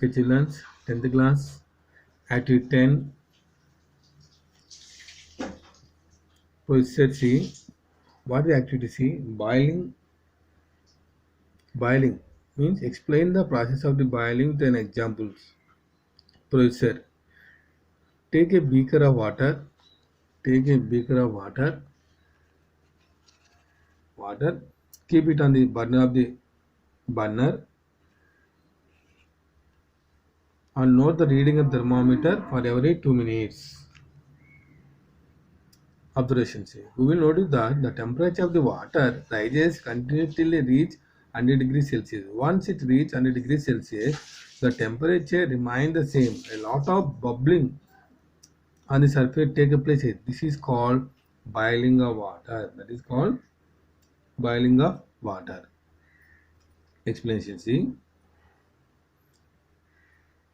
Okay, children, 10th class, activity 10, procedure C. What is the activity C? Boiling means explain the process of the boiling with an examples. Procedure. Take a beaker of water. Take a beaker of water. Keep it on the burner of the burner and note the reading of thermometer for every 2 minutes. Observation C. We will notice that the temperature of the water rises continuously till it reach 100 degrees Celsius. Once it reaches 100 degrees Celsius, the temperature remains the same. A lot of bubbling on the surface take place. This is called boiling of water. That is called boiling of water. Explanation C.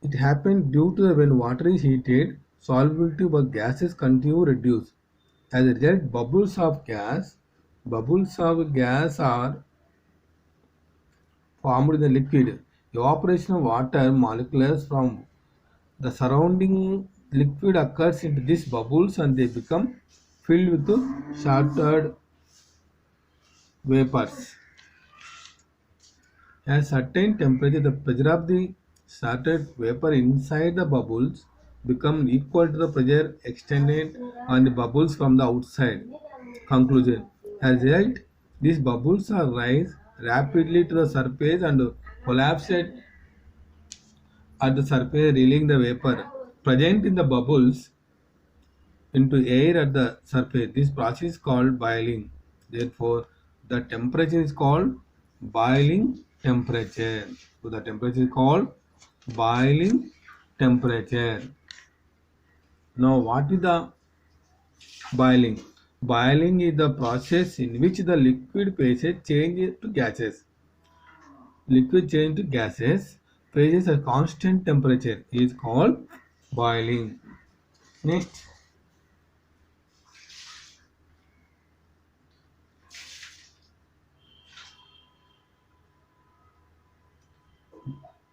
It happens due to when water is heated, solubility of gases continue to reduce. As a result, bubbles of gas are formed in the liquid. Evaporation of water molecules from the surrounding liquid occurs into these bubbles and they become filled with shattered vapors. At a certain temperature, the pressure of the shattered vapor inside the bubbles become equal to the pressure extended on the bubbles from the outside. Conclusion. As a result, these bubbles are rise rapidly to the surface and collapse at the surface, releasing the vapor present in the bubbles into air at the surface. This process is called boiling. Therefore, the temperature is called boiling temperature. So, the temperature is called boiling temperature. Now, what is the boiling? Boiling is the process in which the liquid phases change to gases. Liquid change to gases faces a constant temperature is called boiling. Next,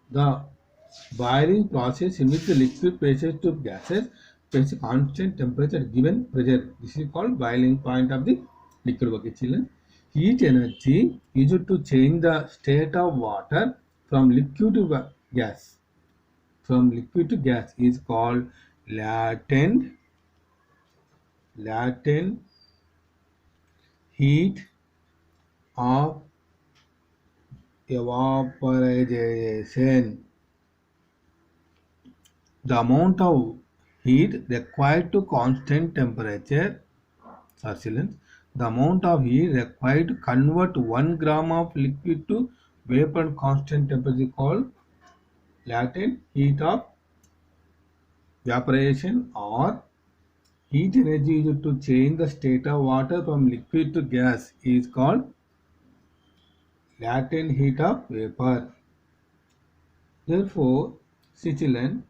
the boiling process in which the liquid passes to gases faces a constant temperature given pressure. This is called boiling point of the liquid. Okay, children. Heat energy used to change the state of water from liquid to gas. From liquid to gas is called latent heat of evaporation. The amount of heat required to constant temperature, the amount of heat required to convert 1 gram of liquid to vapor at constant temperature is called latent heat of evaporation, or heat energy used to change the state of water from liquid to gas is called latent heat of vapor. Therefore, children,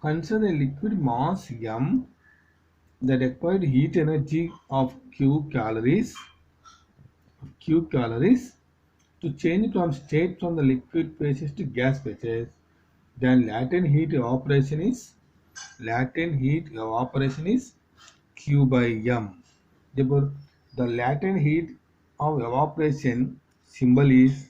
consider a liquid mass m, the required heat energy of Q calories to change from state from the liquid phases to gas phases. Then latent heat evaporation is Q by m. Therefore, the latent heat of evaporation symbol is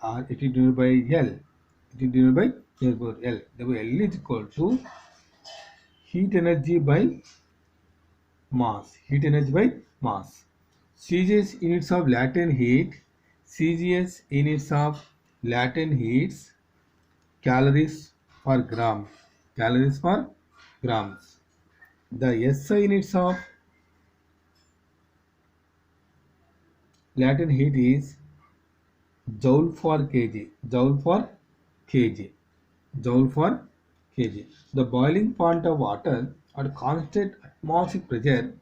R. It is denoted by L. It is denoted by therefore L. Therefore, L is equal to heat energy by mass. Heat energy by mass. CGS units of latent heat. CGS units of latent heats. Calories per gram. Calories per grams. The SI units of latent heat is joule for kg. Joule for kg. Joule for kg. The boiling point of water at constant atmospheric pressure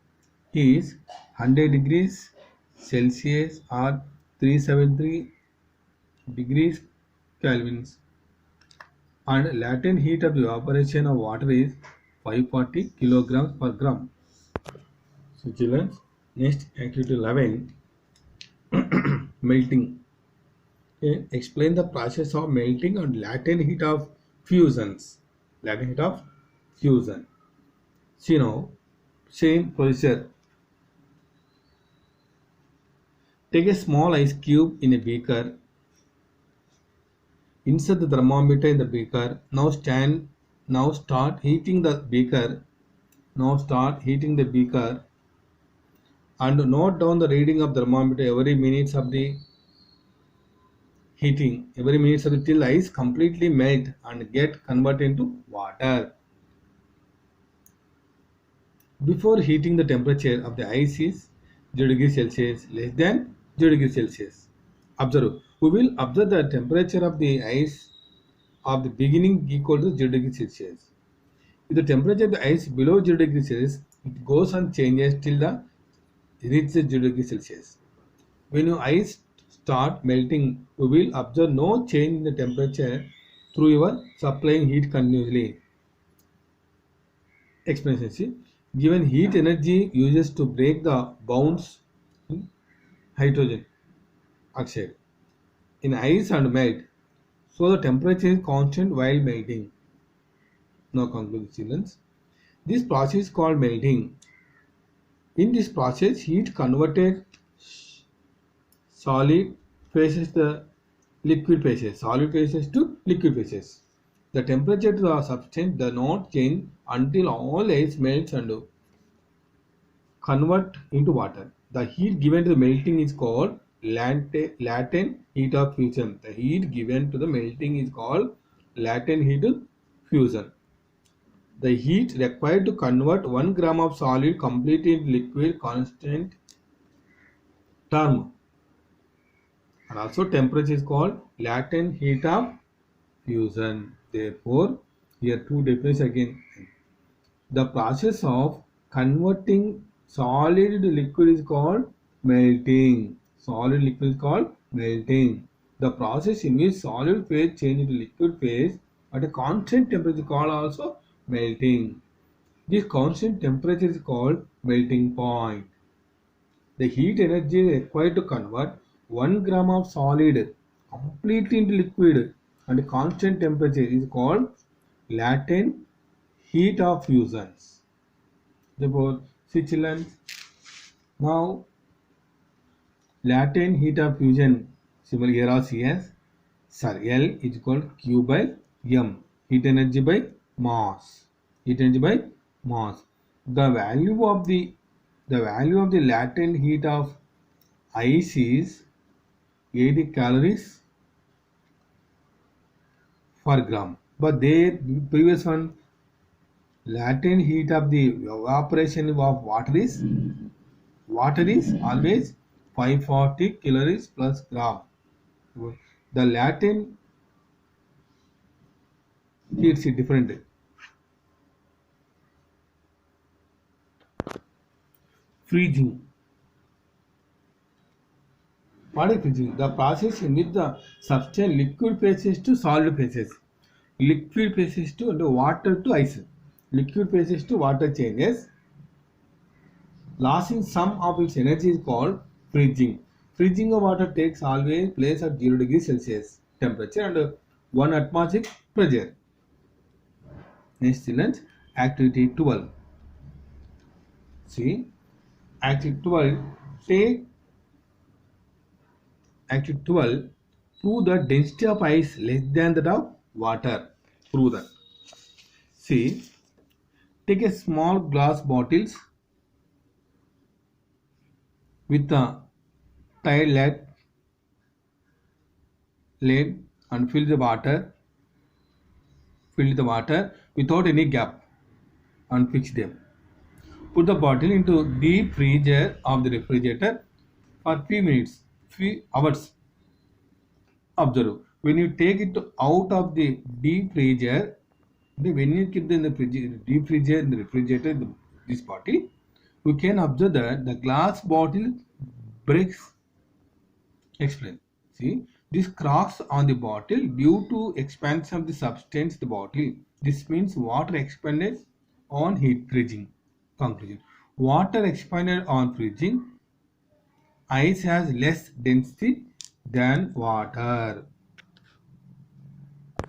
is 100 degrees Celsius or 373 degrees Kelvins, and latent heat of evaporation of water is 540 kilograms per gram. So children, next activity 11, melting. Okay, explain the process of melting and latent heat of fusions. Latent heat of fusion. See now, same procedure. Take a small ice cube in a beaker. Insert the thermometer in the beaker. Now start heating the beaker. And note down the reading of thermometer every minutes of the heating. Every minutes of the till ice completely melt and get converted into water. Before heating, the temperature of the ice is 0 degrees Celsius, less than 0 degrees Celsius. Observe. We will observe the temperature of the ice of the beginning equal to 0 degrees Celsius. If the temperature of the ice below 0 degrees Celsius, it goes on changes till the reaches 0 degrees Celsius. When your ice start melting, you will observe no change in the temperature through your supplying heat continuously. Explanation. See, given heat energy uses to break the bonds in hydrogen oxide in ice and melt, so the temperature is constant while melting. Now conclude, students. This process is called melting. In this process, heat converted solid phases to liquid phases. Solid phases to liquid phases. The temperature of the substance does not change until all ice melts and convert into water. The heat given to the melting is called latent heat of fusion. The heat given to the melting is called latent heat of fusion. The heat required to convert 1 gram of solid completely into liquid constant term. And also temperature is called latent heat of fusion. Therefore, here two definitions again. The process of converting solid to liquid is called melting. Solid liquid is called melting. The process in which solid phase changes into liquid phase at a constant temperature is called also melting. This constant temperature is called melting point. The heat energy required to convert 1 gram of solid completely into liquid at a constant temperature is called latent heat of fusions. Therefore, see children, now latent heat of fusion symbol here are CS. Sir, L is equal to Q by M. Heat energy by mass. Heat energy by mass. The value of the latent heat of ice is 80 calories per gram. But the previous one, latent heat of the evaporation of water is always 540 calories plus gram. The latent heat is different. Freezing. What is freezing? The process in which the substance liquid phases to solid phases. Liquid phases to water to ice. Liquid phases to water changes. Losing some of its energy is called freezing. Freezing of water takes always place at 0 degrees Celsius temperature and 1 atmospheric pressure. Next, students, activity 12. See, activity 12. Take activity 12. Prove the density of ice less than that of water. Prove that. See, take a small glass bottles with a tied lid and fill the water without any gap and fix them. Put the bottle into deep freezer of the refrigerator for few hours. Observe, when you take it out of the deep freezer, when you keep in the deep freezer in the refrigerator, this bottle, you can observe that the glass bottle breaks. Explain. See, this cracks on the bottle due to expansion of the substance in the bottle. This means water expanded on heat freezing. Conclusion. Water expanded on freezing. Ice has less density than water.